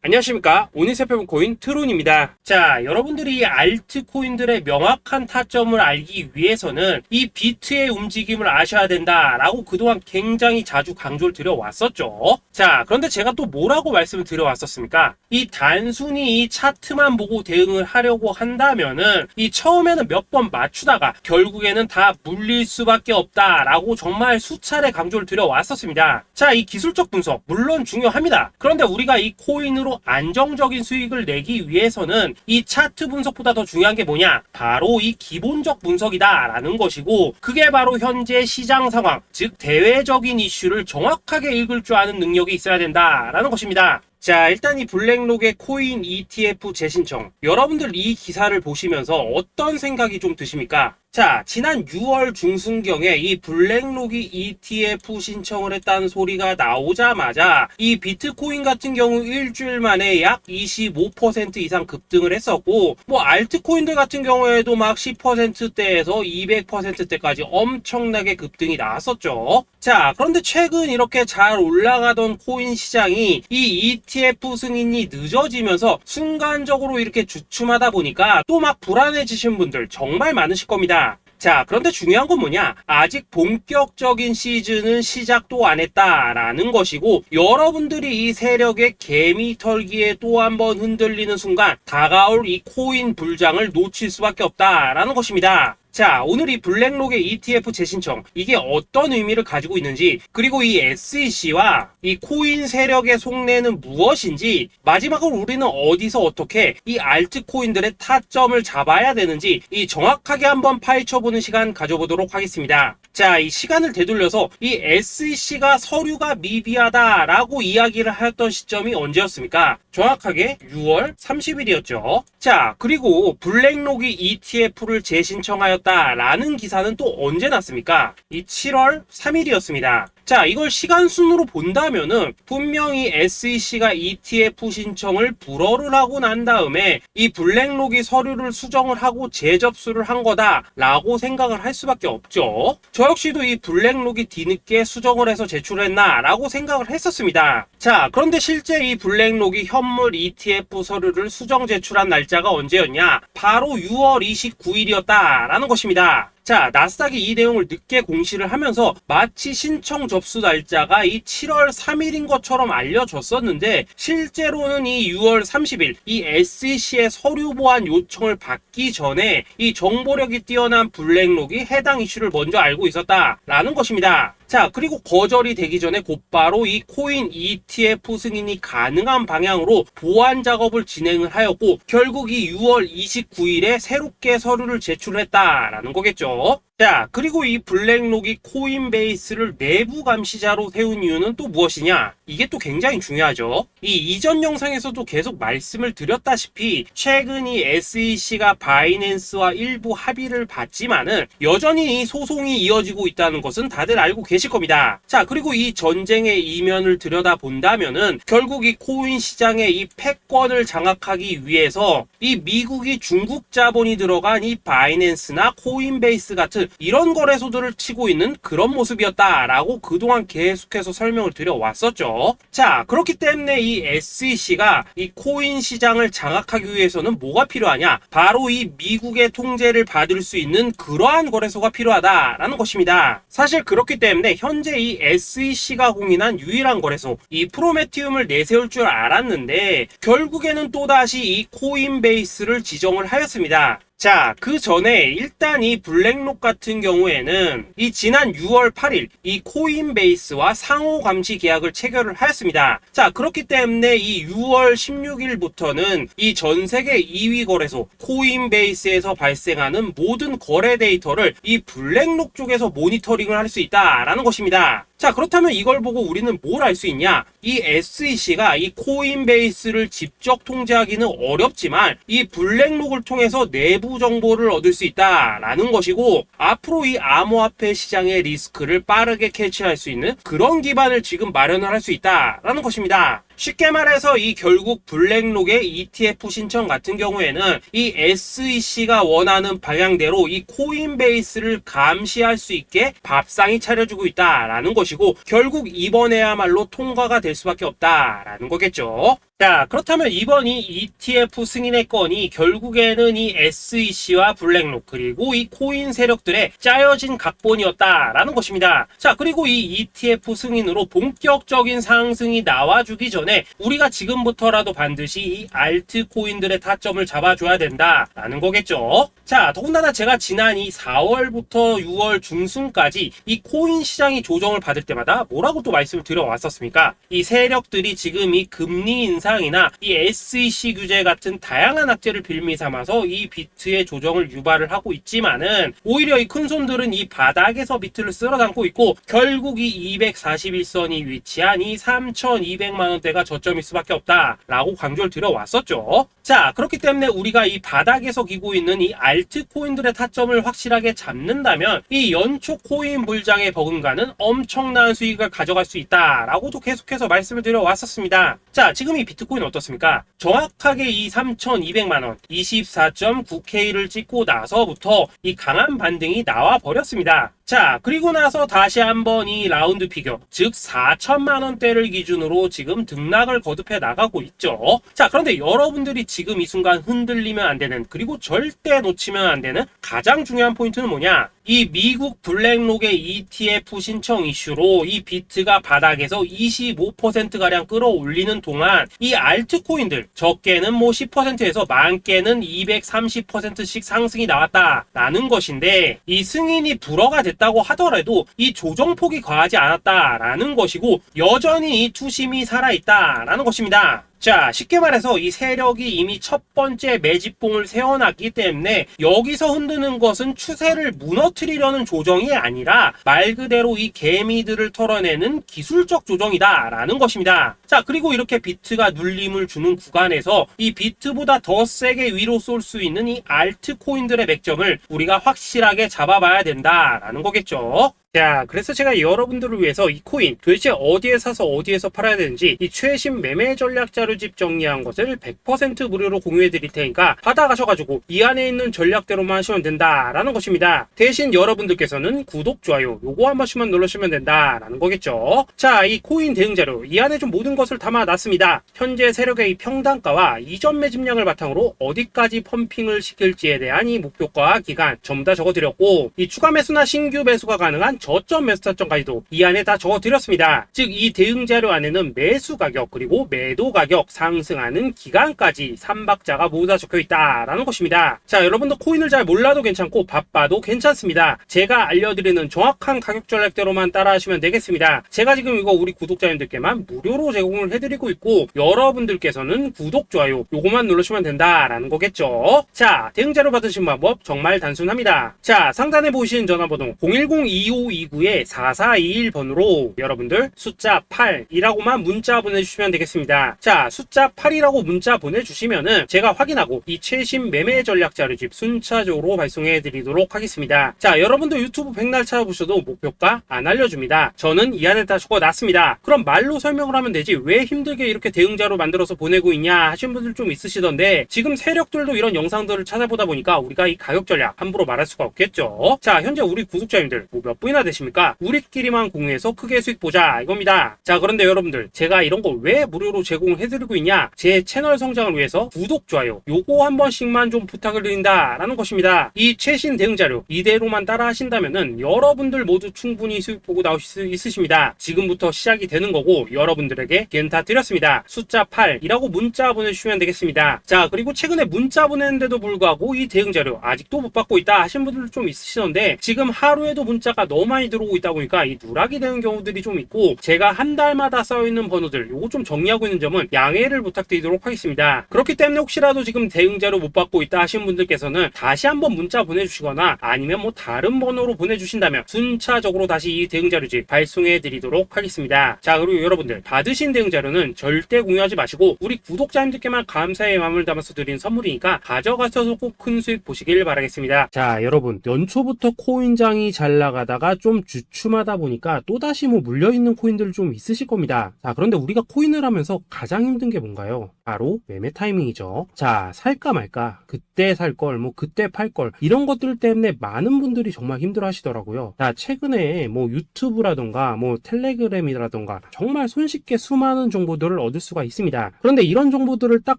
안녕하십니까. 오늘 살펴볼 코인 트론입니다. 자, 여러분들이 이 알트코인들의 명확한 타점을 알기 위해서는 이 비트의 움직임을 아셔야 된다라고 그동안 굉장히 자주 강조를 드려왔었죠. 자, 그런데 제가 또 뭐라고 말씀을 드려왔었습니까? 이 단순히 이 차트만 보고 대응을 하려고 한다면은 이 처음에는 몇 번 맞추다가 결국에는 다 물릴 수밖에 없다라고 정말 수차례 강조를 드려왔었습니다. 자, 이 기술적 분석 물론 중요합니다. 그런데 우리가 이 코인으로 안정적인 수익을 내기 위해서는 이 차트 분석보다 더 중요한 게 뭐냐? 바로 이 기본적 분석이다 라는 것이고, 그게 바로 현재 시장 상황, 즉 대외적인 이슈를 정확하게 읽을 줄 아는 능력이 있어야 된다라는 것입니다. 자, 일단 이 블랙록의 코인 ETF 재신청, 여러분들 이 기사를 보시면서 어떤 생각이 좀 드십니까? 자, 지난 6월 중순경에 이 블랙록이 ETF 신청을 했다는 소리가 나오자마자 이 비트코인 같은 경우 일주일 만에 약 25% 이상 급등을 했었고, 뭐 알트코인들 같은 경우에도 막 10%대에서 200%대까지 엄청나게 급등이 나왔었죠. 자, 그런데 최근 이렇게 잘 올라가던 코인 시장이 이 ETF 승인이 늦어지면서 순간적으로 이렇게 주춤하다 보니까 또 막 불안해지신 분들 정말 많으실 겁니다. 자, 그런데 중요한 건 뭐냐? 아직 본격적인 시즌은 시작도 안 했다라는 것이고, 여러분들이 이 세력의 개미 털기에 또 한 번 흔들리는 순간 다가올 이 코인 불장을 놓칠 수밖에 없다라는 것입니다. 자, 오늘 이 블랙록의 ETF 재신청, 이게 어떤 의미를 가지고 있는지, 그리고 이 SEC와 이 코인 세력의 속내는 무엇인지, 마지막으로 우리는 어디서 어떻게 이 알트코인들의 타점을 잡아야 되는지 이 정확하게 한번 파헤쳐보는 시간 가져보도록 하겠습니다. 자, 이 시간을 되돌려서 이 SEC가 서류가 미비하다라고 이야기를 하였던 시점이 언제였습니까? 정확하게 6월 30일이었죠. 자, 그리고 블랙록이 ETF를 재신청하였다라는 기사는 또 언제 났습니까? 이 7월 3일이었습니다. 자, 이걸 시간순으로 본다면은 분명히 SEC가 ETF 신청을 불허를 하고 난 다음에 이 블랙록이 서류를 수정을 하고 재접수를 한 거다라고 생각을 할 수밖에 없죠. 저 역시도 이 블랙록이 뒤늦게 수정을 해서 제출했나라고 생각을 했었습니다. 자, 그런데 실제 이 블랙록이 현물 ETF 서류를 수정 제출한 날짜가 언제였냐? 바로 6월 29일이었다라는 것입니다. 자, 나스닥이 이 내용을 늦게 공시를 하면서 마치 신청 접수 날짜가 이 7월 3일인 것처럼 알려졌었는데, 실제로는 이 6월 30일 이 SEC의 서류 보완 요청을 받기 전에 이 정보력이 뛰어난 블랙록이 해당 이슈를 먼저 알고 있었다라는 것입니다. 자, 그리고 거절이 되기 전에 곧바로 이 코인 ETF 승인이 가능한 방향으로 보완 작업을 진행을 하였고, 결국 이 6월 29일에 새롭게 서류를 제출했다라는 거겠죠. 자, 그리고 이 블랙록이 코인베이스를 내부 감시자로 세운 이유는 또 무엇이냐? 이게 또 굉장히 중요하죠. 이 이전 영상에서도 계속 말씀을 드렸다시피 최근 이 SEC가 바이낸스와 일부 합의를 봤지만은 여전히 이 소송이 이어지고 있다는 것은 다들 알고 계실 겁니다. 자, 그리고 이 전쟁의 이면을 들여다본다면은 결국 이 코인 시장의 이 패권을 장악하기 위해서 이 미국이 중국 자본이 들어간 이 바이낸스나 코인베이스 같은 이런 거래소들을 치고 있는 그런 모습이었다라고 그동안 계속해서 설명을 드려왔었죠. 자, 그렇기 때문에 이 SEC가 이 코인 시장을 장악하기 위해서는 뭐가 필요하냐? 바로 이 미국의 통제를 받을 수 있는 그러한 거래소가 필요하다라는 것입니다. 사실 그렇기 때문에 현재 이 SEC가 공인한 유일한 거래소, 이 프로메티움을 내세울 줄 알았는데 결국에는 또다시 이 코인베이스를 지정을 하였습니다. 자, 그 전에 일단 이 블랙록 같은 경우에는 이 지난 6월 8일 이 코인베이스와 상호 감시 계약을 체결을 하였습니다. 자, 그렇기 때문에 이 6월 16일부터는 이 전 세계 2위 거래소 코인베이스에서 발생하는 모든 거래 데이터를 이 블랙록 쪽에서 모니터링을 할 수 있다라는 것입니다. 자, 그렇다면 이걸 보고 우리는 뭘 알 수 있냐? 이 SEC가 이 코인베이스를 직접 통제하기는 어렵지만 이 블랙록을 통해서 내부 정보를 얻을 수 있다라는 것이고, 앞으로 이 암호화폐 시장의 리스크를 빠르게 캐치할 수 있는 그런 기반을 지금 마련을 할 수 있다라는 것입니다. 쉽게 말해서 이 결국 블랙록의 ETF 신청 같은 경우에는 이 SEC가 원하는 방향대로 이 코인베이스를 감시할 수 있게 밥상이 차려주고 있다라는 것이고, 결국 이번에야말로 통과가 될 수밖에 없다라는 거겠죠. 자, 그렇다면 이번 이 ETF 승인의 건이 결국에는 이 SEC와 블랙록 그리고 이 코인 세력들의 짜여진 각본이었다라는 것입니다. 자, 그리고 이 ETF 승인으로 본격적인 상승이 나와주기 전에 우리가 지금부터라도 반드시 이 알트코인들의 타점을 잡아줘야 된다라는 거겠죠. 자, 더군다나 제가 지난 이 4월부터 6월 중순까지 이 코인 시장이 조정을 받을 때마다 뭐라고 또 말씀을 드려왔었습니까? 이 세력들이 지금 이 금리 인상이나 이 SEC 규제 같은 다양한 악재를 빌미 삼아서 이 비트의 조정을 유발을 하고 있지만은 오히려 이 큰손들은 이 바닥에서 비트를 쓸어 담고 있고 결국 이 241선이 위치한 이 3,200만 원대가 저점일 수밖에 없다라고 강조를 드려왔었죠. 자, 그렇기 때문에 우리가 이 바닥에서 기고 있는 이 알트코인들의 타점을 확실하게 잡는다면 이 연초 코인 물장에 버금가는 엄청난 수익을 가져갈 수 있다라고도 계속해서 말씀을 드려왔었습니다. 자, 지금 이 비트코인 어떻습니까? 정확하게 이 3,200만원 24.9K를 찍고 나서부터 이 강한 반등이 나와 버렸습니다. 자, 그리고 나서 다시 한번 이 라운드 피겨, 즉 4천만원대를 기준으로 지금 등락을 거듭해 나가고 있죠. 자, 그런데 여러분들이 지금 이 순간 흔들리면 안 되는, 그리고 절대 놓치면 안 되는 가장 중요한 포인트는 뭐냐? 이 미국 블랙록의 ETF 신청 이슈로 이 비트가 바닥에서 25%가량 끌어올리는 동안 이 알트코인들 적게는 뭐 10%에서 많게는 230%씩 상승이 나왔다라는 것인데, 이 승인이 불허가 됐다고 하더라도 이 조정폭이 과하지 않았다라는 것이고 여전히 이 투심이 살아있다라는 것입니다. 자, 쉽게 말해서 이 세력이 이미 첫 번째 매집봉을 세워놨기 때문에 여기서 흔드는 것은 추세를 무너뜨리려는 조정이 아니라 말 그대로 이 개미들을 털어내는 기술적 조정이다라는 것입니다. 자, 그리고 이렇게 비트가 눌림을 주는 구간에서 이 비트보다 더 세게 위로 쏠 수 있는 이 알트코인들의 맥점을 우리가 확실하게 잡아봐야 된다라는 거겠죠. 자, 그래서 제가 여러분들을 위해서 이 코인 도대체 어디에 사서 어디에서 팔아야 되는지 이 최신 매매 전략 자료집 정리한 것을 100% 무료로 공유해 드릴 테니까 받아가셔가지고 이 안에 있는 전략대로만 하시면 된다라는 것입니다. 대신 여러분들께서는 구독, 좋아요 요거 한 번씩만 눌러주시면 된다라는 거겠죠. 자, 이 코인 대응 자료 이 안에 좀 모든 것을 담아놨습니다. 현재 세력의 이 평단가와 이전 매집량을 바탕으로 어디까지 펌핑을 시킬지에 대한 이 목표가 기간 전부 다 적어드렸고, 이 추가 매수나 신규 매수가 가능한 저점 매수 타점까지도 이 안에 다 적어드렸습니다. 즉 이 대응 자료 안에는 매수 가격 그리고 매도 가격, 상승하는 기간까지 3박자가 모두 다 적혀있다라는 것입니다. 자, 여러분도 코인을 잘 몰라도 괜찮고 바빠도 괜찮습니다. 제가 알려드리는 정확한 가격 전략대로만 따라하시면 되겠습니다. 제가 지금 이거 우리 구독자님들께만 무료로 제공을 해드리고 있고 여러분들께서는 구독, 좋아요 요거만 누르시면 된다라는 거겠죠. 자, 대응 자료 받으신 방법 정말 단순합니다. 자, 상단에 보이시는 전화번호 010-2529-4421번으로 여러분들 숫자 8이라고만 문자 보내주시면 되겠습니다. 자, 숫자 8이라고 문자 보내주시면은 제가 확인하고 이 최신 매매 전략 자료집 순차적으로 발송해 드리도록 하겠습니다. 자, 여러분도 유튜브 백날 찾아보셔도 목표가 안 알려줍니다. 저는 이 안에 다 적어놨습니다. 그럼 말로 설명을 하면 되지 왜 힘들게 이렇게 대응자로 만들어서 보내고 있냐 하신 분들 좀 있으시던데, 지금 세력들도 이런 영상들을 찾아보다 보니까 우리가 이 가격 전략 함부로 말할 수가 없겠죠. 자, 현재 우리 구독자님들 뭐 몇 분이나 되십니까? 우리끼리만 공유해서 크게 수익 보자 이겁니다. 자, 그런데 여러분들 제가 이런 거 왜 무료로 제공해드리고 있냐? 제 채널 성장을 위해서 구독, 좋아요 요거 한 번씩만 좀 부탁을 드린다라는 것입니다. 이 최신 대응 자료 이대로만 따라 하신다면은 여러분들 모두 충분히 수익 보고 나오실 수 있으십니다. 지금부터 시작이 되는 거고 여러분들에게 기회는 다 드렸습니다. 숫자 8이라고 문자 보내주시면 되겠습니다. 자, 그리고 최근에 문자 보냈는데도 불구하고 이 대응 자료 아직도 못 받고 있다 하신 분들 좀 있으시던데, 지금 하루에도 문자가 너무 많이 들어오고 있다 보니까 이 누락이 되는 경우들이 좀 있고, 제가 한 달마다 써있는 번호들 요거 좀 정리하고 있는 점은 양해를 부탁드리도록 하겠습니다. 그렇기 때문에 혹시라도 지금 대응 자료 못 받고 있다 하신 분들께서는 다시 한번 문자 보내주시거나 아니면 뭐 다른 번호로 보내주신다면 순차적으로 다시 이 대응 자료집 발송해 드리도록 하겠습니다. 자, 그리고 여러분들 받으신 대응 자료는 절대 공유하지 마시고 우리 구독자님들께만 감사의 마음을 담아서 드린 선물이니까 가져가셔서 꼭 큰 수익 보시길 바라겠습니다. 자, 여러분 연초부터 코인장이 잘 나가다가 좀 주춤하다 보니까 또다시 뭐 물려있는 코인들 좀 있으실 겁니다. 자, 그런데 우리가 코인을 하면서 가장 힘든 게 뭔가요? 바로 매매 타이밍이죠. 자, 살까 말까, 그때 살 걸, 뭐 그때 팔 걸, 이런 것들 때문에 많은 분들이 정말 힘들어 하시더라고요. 자, 최근에 뭐 유튜브라던가 뭐 텔레그램이라던가 정말 손쉽게 수많은 정보들을 얻을 수가 있습니다. 그런데 이런 정보들을 딱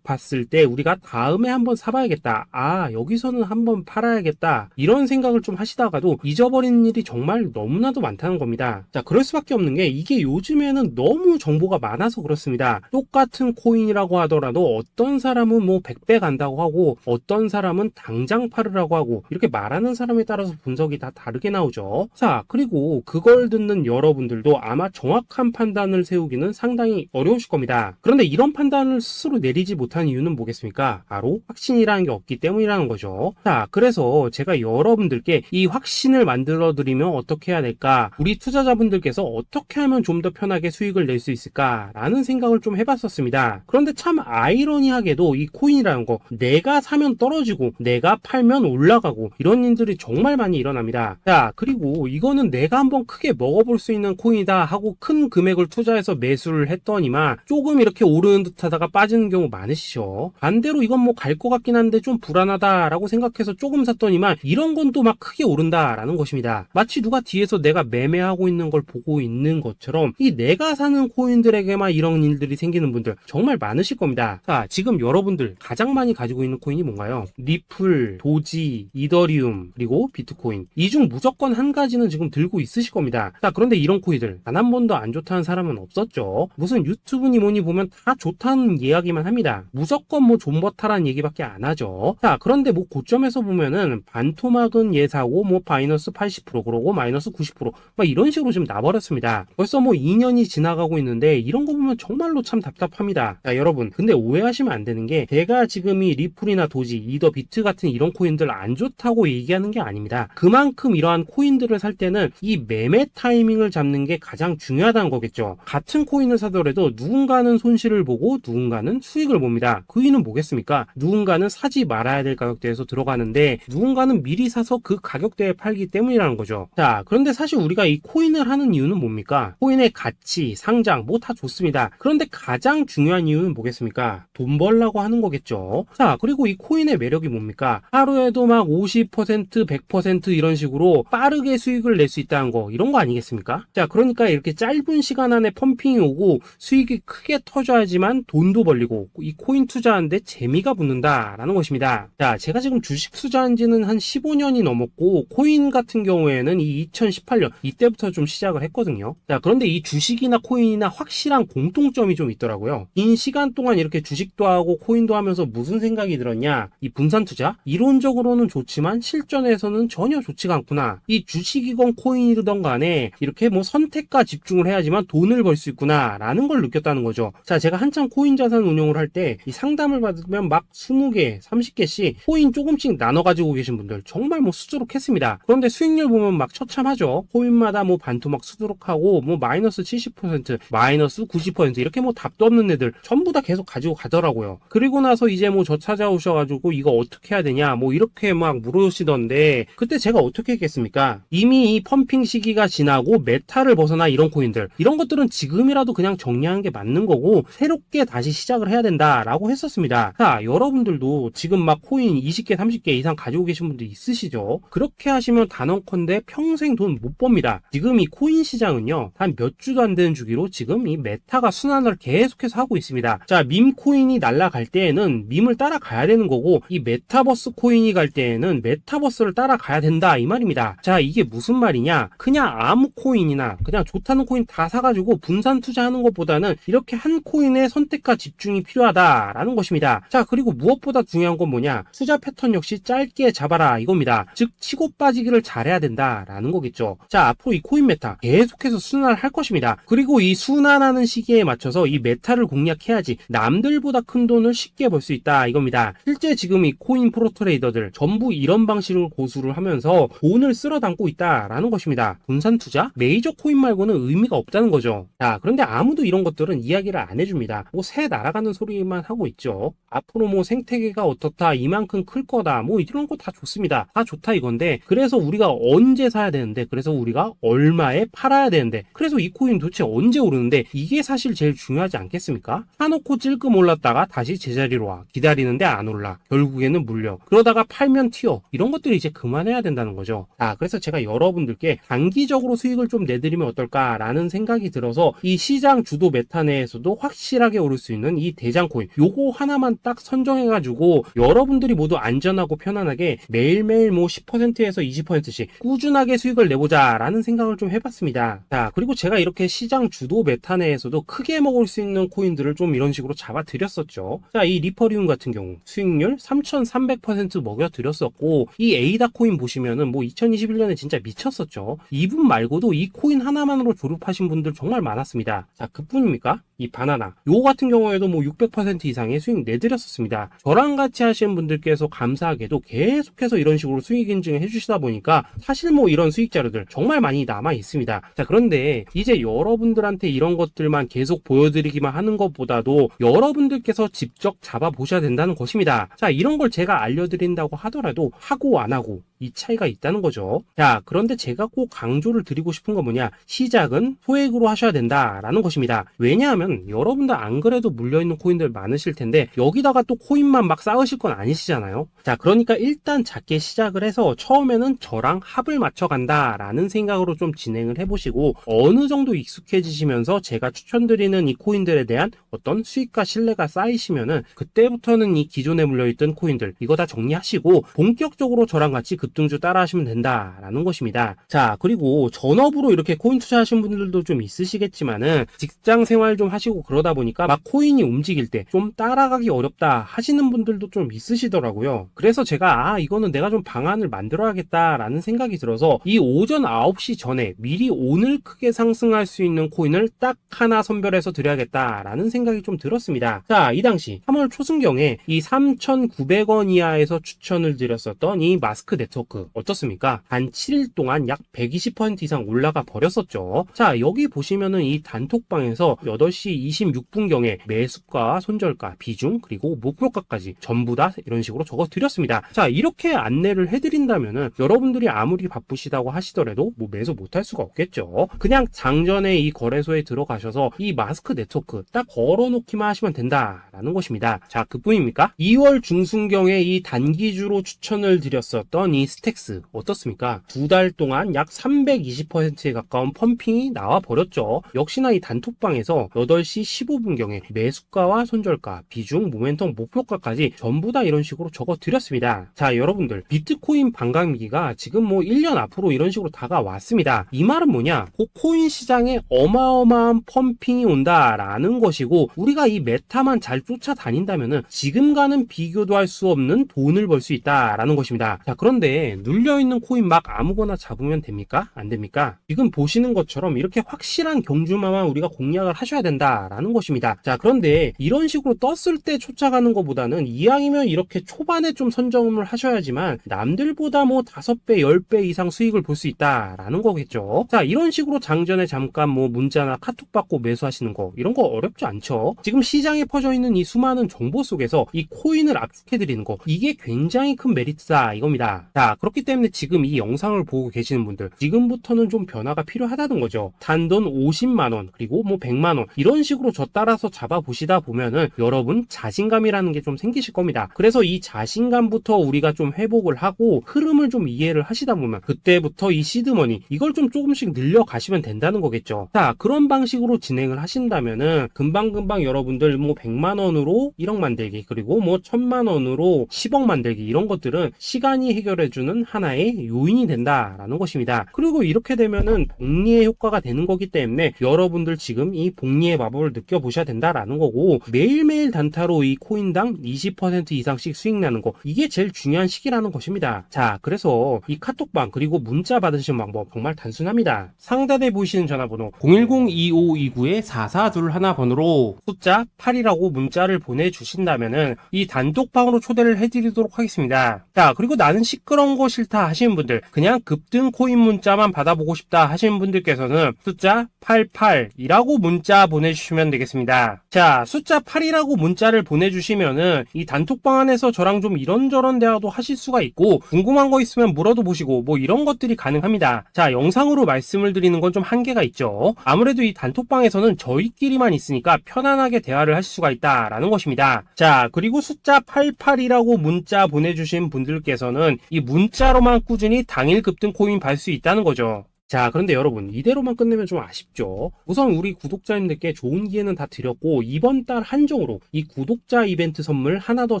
봤을 때 우리가 다음에 한번 사봐야겠다, 아 여기서는 한번 팔아야겠다, 이런 생각을 좀 하시다가도 잊어버리는 일이 정말 너무나도 많다는 겁니다. 자, 그럴 수밖에 없는 게 이게 요즘에는 너무 정보가 많아서 그렇습니다. 똑같은 코인이라고 하더라도 어떤 사람은 뭐 100배 간다고 하고 어떤 사람은 당장 팔으라고 하고, 이렇게 말하는 사람에 따라서 분석이 다 다르게 나오죠. 자, 그리고 그걸 듣는 여러분들도 아마 정확한 판단을 세우기는 상당히 어려우실 겁니다. 그런데 이런 판단을 스스로 내리지 못한 이유는 뭐겠습니까? 바로 확신이라는 게 없기 때문이라는 거죠. 자, 그래서 제가 여러분들께 이 확신을 만들어 드리면 어떻게 해야 될까, 우리 투자자분들께서 어떻게 하면 좀 더 편하게 수익을 낼 수 있을까 라는 생각을 좀 해봤었습니다. 그런데 참 아이러니하게도 이 코인이라는 거, 내가 사면 떨어지고 내가 팔면 올라가고 이런 일들이 정말 많이 일어납니다. 자, 그리고 이거는 내가 한번 크게 먹어볼 수 있는 코인이다 하고 큰 금액을 투자해서 매수를 했더니만 조금 이렇게 오르는 듯 하다가 빠지는 경우 많으시죠. 반대로 이건 뭐 갈 것 같긴 한데 좀 불안하다라고 생각해서 조금 샀더니만 이런 건 또 막 크게 오른다라는 것입니다. 마치 누가 뒤에서 내가 매매하고 있는 걸 보고 있는 것처럼 이 내가 사는 코인들에게만 이런 일들이 생기는 분들 정말 많으실 겁니다. 자, 지금 여러분들 가장 많이 가지고 있는 코인이 뭔가요? 리플, 도지, 이더리움, 그리고 비트코인. 이 중 무조건 한 가지는 지금 들고 있으실 겁니다. 자, 그런데 이런 코인들 단 한 번도 안 좋다는 사람은 없었죠. 무슨 유튜브니 뭐니 보면 다 좋다는 이야기만 합니다. 무조건 뭐 존버타라는 얘기밖에 안 하죠. 자, 그런데 뭐 고점에서 보면은 반토막은 예사고 뭐 마이너스 80% 그러고 마이너스 90% 막 이런 식으로 지금 나버렸습니다. 벌써 뭐 2년이 지나가고 있는데 이런 거 보면 정말로 참 답답합니다. 자, 여러분, 근데 오해하시면 안 되는 게 제가 지금 이 리플이나 도지, 이더, 비트 같은 이런 코인들 안 좋다고 얘기하는 게 아닙니다. 그만큼 이러한 코인들을 살 때는 이 매매 타이밍을 잡는 게 가장 중요하다는 거겠죠. 같은 코인을 사더라도 누군가는 손실을 보고 누군가는 수익을 봅니다. 그 이유는 뭐겠습니까? 누군가는 사지 말아야 될 가격대에서 들어가는데 누군가는 미리 사서 그 가격대에 팔기 때문이라는 거죠. 자, 그런데 사실 우리가 이 코인을 하는 이유는 뭡니까? 코인의 가치, 상장 뭐 다 좋습니다. 그런데 가장 중요한 이유는 뭐겠습니까? 돈 벌라고 하는 거겠죠. 자, 그리고 이 코인의 매력이 뭡니까? 하루에도 막 50%, 100% 이런 식으로 빠르게 수익을 낼 수 있다는 거, 이런 거 아니겠습니까? 자, 그러니까 이렇게 짧은 시간 안에 펌핑이 오고 수익이 크게 터져야지만 돈도 벌리고 이 코인 투자하는데 재미가 붙는다라는 것입니다. 자, 제가 지금 주식 투자한 지는 한 15년이 넘었고 코인 같은 경우에는 이 2018년 이때부터 좀 시작을 했거든요. 자, 그런데 이 주식이나 코인이나 확실한 공통점이 좀 있더라고요. 긴 시간 동안 이렇게 주식도 하고 코인도 하면서 무슨 생각이 들었냐? 이 분산 투자? 이론적으로는 좋지만 실전에서는 전혀 좋지가 않구나. 이 주식이건 코인이든 간에 이렇게 뭐 선택과 집중을 해야지만 돈을 벌 수 있구나 라는 걸 느꼈다는 거죠. 자, 제가 한창 코인 자산 운용을 할 때 이 상담을 받으면 막 20개, 30개씩 코인 조금씩 나눠 가지고 계신 분들 정말 뭐 수두룩했습니다. 그런데 수익률 보면 막 처참하죠. 코인마다 뭐 반토막 수두룩하고 뭐 마이너스 70%, 마이너스 90% 이렇게 뭐 답도 없는 애들 전부 다 계속 가지고 가더라고요. 그리고 나서 이제 뭐 저 찾아오셔가지고 이거 어떻게 해야 되냐 뭐 이렇게 막 물으시던데 그때 제가 어떻게 했겠습니까? 이미 이 펌핑 시기가 지나고 메타를 벗어나 이런 코인들, 이런 것들은 지금이라도 그냥 정리하는 게 맞는 거고 새롭게 다시 시작을 해야 된다라고 했었습니다. 자, 여러분들도 지금 막 코인 20개, 30개 이상 가지고 계신 분들 있으시죠? 그렇게 하시면 단언컨대 평생 돈 못 법니다. 지금 이 코인 시장은요, 한 몇 주도 안 되는 주기로 지금 이 메타가 순환을 계속해서 하고 있습니다. 자, 밈 코인이 날아갈 때에는 밈을 따라가야 되는 거고 이 메타버스 코인이 갈 때에는 메타버스를 따라가야 된다 이 말입니다. 자, 이게 무슨 말이냐? 그냥 아무 코인이나 그냥 좋다는 코인 다 사가지고 분산 투자하는 것보다는 이렇게 한 코인의 선택과 집중이 필요하다라는 것입니다. 자, 그리고 무엇보다 중요한 건 뭐냐? 투자 패턴 역시 짧게 잡아라 이겁니다. 즉 치고 빠지기를 잘해야 된다라는 거겠죠. 자, 앞으로 이 코인 메타 계속해서 순환을 할 것입니다. 그리고 이 순환하는 시기에 맞춰서 이 메타를 공략해야지 남들보다 큰 돈을 쉽게 벌 수 있다 이겁니다. 실제 지금 이 코인 프로 트레이더들 전부 이런 방식을 고수를 하면서 돈을 쓸어 담고 있다라는 것입니다. 분산 투자? 메이저 코인 말고는 의미가 없다는 거죠. 자, 그런데 아무도 이런 것들은 이야기를 안 해줍니다. 뭐 새 날아가는 소리만 하고 있죠. 앞으로 뭐 생태계가 어떻다, 이만큼 클 거다, 뭐 이런 거 다 좋습니다. 다 좋다 이건데 그래서 우리가 언제 사야 되는 되는데, 그래서 우리가 얼마에 팔아야 되는데, 그래서 이 코인 도대체 언제 오르는데, 이게 사실 제일 중요하지 않겠습니까? 사놓고 찔끔 올랐다가 다시 제자리로 와, 기다리는데 안 올라, 결국에는 물려, 그러다가 팔면 튀어, 이런 것들을 이제 그만해야 된다는 거죠. 그래서 제가 여러분들께 단기적으로 수익을 좀 내드리면 어떨까라는 생각이 들어서 이 시장 주도 메타 내에서도 확실하게 오를 수 있는 이 대장 코인, 요거 하나만 딱 선정해가지고 여러분들이 모두 안전하고 편안하게 매일매일 뭐 10%에서 20%씩 꾸준하게 수익을 내보자 라는 생각을 좀 해봤습니다. 자, 그리고 제가 이렇게 시장 주도 메타 내에서도 크게 먹을 수 있는 코인들을 좀 이런 식으로 잡아드렸었죠. 자, 이 리퍼리움 같은 경우 수익률 3300% 먹여드렸었고, 이 에이다 코인 보시면은 뭐 2021년에 진짜 미쳤었죠. 이분 말고도 이 코인 하나만으로 졸업하신 분들 정말 많았습니다. 자, 그뿐입니까? 이 바나나, 요거 같은 경우에도 뭐 600% 이상의 수익 내드렸었습니다. 저랑 같이 하시는 분들께서 감사하게도 계속해서 이런 식으로 수익 인증을 해주시다 보니까 사실 뭐 이런 수익 자료들 정말 많이 남아 있습니다. 자, 그런데 이제 여러분들한테 이런 것들만 계속 보여드리기만 하는 것보다도 여러분들께서 직접 잡아보셔야 된다는 것입니다. 자, 이런 걸 제가 알려드린다고 하더라도 하고 안 하고 이 차이가 있다는 거죠. 자, 그런데 제가 꼭 강조를 드리고 싶은 건 뭐냐, 시작은 소액으로 하셔야 된다라는 것입니다. 왜냐하면 여러분들 안 그래도 물려있는 코인들 많으실 텐데 여기다가 또 코인만 막 쌓으실 건 아니시잖아요. 자, 그러니까 일단 작게 시작을 해서 처음에는 저랑 합을 맞춰 간다라는 생각으로 좀 진행을 해보시고, 어느 정도 익숙해지시면서 제가 추천드리는 이 코인들에 대한 어떤 수익과 신뢰가 쌓이시면은 그때부터는 이 기존에 물려있던 코인들 이거 다 정리하시고 본격적으로 저랑 같이 급등주 따라 하시면 된다라는 것입니다. 자, 그리고 전업으로 이렇게 코인 투자하시는 분들도 좀 있으시겠지만은 직장 생활 좀 하시고 그러다 보니까 막 코인이 움직일 때 좀 따라가기 어렵다 하시는 분들도 좀 있으시더라고요. 그래서 제가 이거는 내가 좀 방안을 만들어야겠다라는 생각이 들어서 이 오전 9시 전에 미리 오늘 크게 상승할 수 있는 코인을 딱 하나 선별해서 드려야겠다라는 생각이 좀 들었습니다. 자, 이 당시 3월 초순경에 이 3,900원 이하에서 추천을 드렸었던 이 마스크 네트워크 어떻습니까? 단 7일 동안 약 120% 이상 올라가 버렸었죠. 자, 여기 보시면은 이 단톡방에서 8시 26분경에 매수가, 손절가, 비중, 그리고 목표가까지 전부 다 이런 식으로 적어 드렸습니다. 자, 이렇게 안내를 해드린다면은 여러분들이 아무리 바쁘시다고 하시더라도 뭐 매수 못할 수가 없겠죠. 그냥 장전에 이 거래소에 들어가셔서 이 마스크 네트워크 딱 걸어놓기만 하시면 된다라는 것입니다. 자, 그뿐입니까? 2월 중순경에 이 단기주로 추천을 드렸었던 이 스택스 어떻습니까? 2달 동안 약 320%에 가까운 펌핑이 나와 버렸죠. 역시나 이 단톡방에서 8시 15분경에 매수가와 손절가, 비중, 모멘텀, 목표가까지 전부 다 이런 식으로 적어 드렸습니다. 자, 여러분들 비트코인 반감기가 지금 뭐 1년 앞으로 이런 식으로 다가왔습니다. 이 말은 뭐냐? 코인 시장에 어마어마한 펌핑이 온다라는 것이고, 우리가 이 메타만 잘 쫓아다닌다면은 지금과는 비교도 할 수 없는 돈을 벌 수 있다라는 것입니다. 자, 그런데 눌려있는 코인 막 아무거나 잡으면 됩니까? 안 됩니까? 지금 보시는 것처럼 이렇게 확실한 경주마만 우리가 공략을 하셔야 된다라는 것입니다. 자, 그런데 이런 식으로 떴을 때 쫓아가는 것보다는 이왕이면 이렇게 초반에 좀 선점을 하셔야지만 남들보다 뭐 5배, 10배 이상 수익을 볼 수 있다라는 거겠죠. 자, 이런 식으로 장전에 잠깐 뭐 문자나 카톡 받고 매수하시는 거 이런 거 어렵지 않죠. 지금 시장에 퍼져 있는 이 수많은 정보 속에서 이 코인을 압축해드리는 거, 이게 굉장히 큰 메리트다 이겁니다. 자, 그렇기 때문에 지금 이 영상을 보고 계시는 분들 지금부터는 좀 변화가 필요하다는 거죠. 단돈 50만원 그리고 뭐 100만원 이런 식으로 저 따라서 잡아보시다 보면은 여러분 자신감이라는 게 좀 생기실 겁니다. 그래서 이 자신감부터 우리가 좀 회복을 하고 흐름을 좀 이해를 하시다 보면 그때부터 이 시드머니 이걸 좀 조금씩 늘려가시면 된다는 거겠죠. 자, 그런 방식으로 진행을 하신다면은 금방금방 여러분들 뭐 100만원으로 1억 만들기 그리고 뭐 1000만원으로 10억 만들기 이런 것들은 시간이 해결해주는 하나의 요인이 된다라는 것입니다. 그리고 이렇게 되면은 복리의 효과가 되는 거기 때문에 여러분들 지금 이 복리의 마법을 느껴보셔야 된다라는 거고, 매일매일 단타로 이 코인당 20% 이상씩 수익 나는 거, 이게 제일 중요한 시기라는 것입니다. 자, 그래서 이 카톡방 그리고 문자 받으시는 방법 정말 단순합니다. 상단에 보이시는 전화번호 010-2529-4421 번호로 숫자 8이라고 문자를 보내주신다면은 이 단톡방으로 초대를 해드리도록 하겠습니다. 자, 그리고 나는 시끄러 그런 거 싫다 하시는 분들, 그냥 급등 코인 문자만 받아보고 싶다 하시는 분들께서는 숫자 88이라고 문자 보내주시면 되겠습니다. 자, 숫자 8이라고 문자를 보내주시면은 이 단톡방 안에서 저랑 좀 이런저런 대화도 하실 수가 있고, 궁금한 거 있으면 물어도 보시고 뭐 이런 것들이 가능합니다. 자, 영상으로 말씀을 드리는 건 좀 한계가 있죠. 아무래도 이 단톡방에서는 저희끼리만 있으니까 편안하게 대화를 하실 수가 있다라는 것입니다. 자, 그리고 숫자 88이라고 문자 보내주신 분들께서는 이 문자로만 꾸준히 당일 급등 코인 받을 수 있다는 거죠. 자, 그런데 여러분, 이대로만 끝내면 좀 아쉽죠. 우선 우리 구독자님들께 좋은 기회는 다 드렸고, 이번 달 한정으로 이 구독자 이벤트 선물 하나 더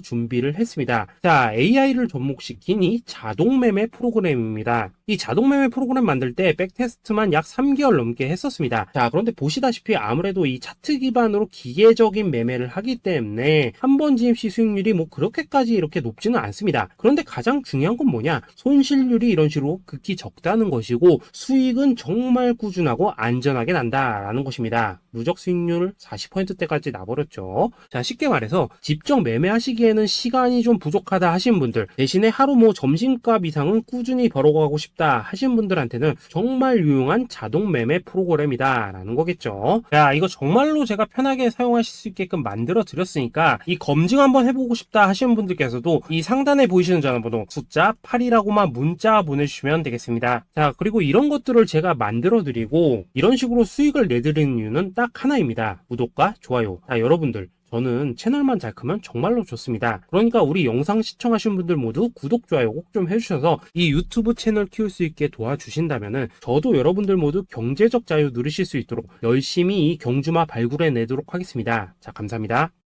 준비를 했습니다. 자, AI를 접목시킨 이 자동매매 프로그램입니다. 이 자동매매 프로그램 만들 때 백테스트만 약 3개월 넘게 했었습니다. 자, 그런데 보시다시피 아무래도 이 차트 기반으로 기계적인 매매를 하기 때문에 한 번 진입 시 수익률이 뭐 그렇게까지 이렇게 높지는 않습니다. 그런데 가장 중요한 건 뭐냐? 손실률이 이런 식으로 극히 적다는 것이고, 수익은 정말 꾸준하고 안전하게 난다라는 것입니다. 누적 수익률 40%대까지 나버렸죠. 자, 쉽게 말해서 직접 매매하시기에는 시간이 좀 부족하다 하시는 분들, 대신에 하루 뭐 점심값 이상은 꾸준히 벌어가고 싶다 하시는 분들한테는 정말 유용한 자동 매매 프로그램이다 라는 거겠죠. 자, 이거 정말로 제가 편하게 사용하실 수 있게끔 만들어 드렸으니까 이 검증 한번 해보고 싶다 하시는 분들께서도 이 상단에 보이시는 전화번호 숫자 8이라고만 문자 보내주시면 되겠습니다. 자, 그리고 이런 것들을 제가 만들어 드리고 이런 식으로 수익을 내드리는 이유는 딱 하나입니다. 구독과 좋아요. 자, 여러분들, 저는 채널만 잘 크면 정말로 좋습니다. 그러니까 우리 영상 시청하신 분들 모두 구독, 좋아요 꼭 좀 해주셔서 이 유튜브 채널 키울 수 있게 도와주신다면은 저도 여러분들 모두 경제적 자유 누리실 수 있도록 열심히 이 경주마 발굴해 내도록 하겠습니다. 자, 감사합니다.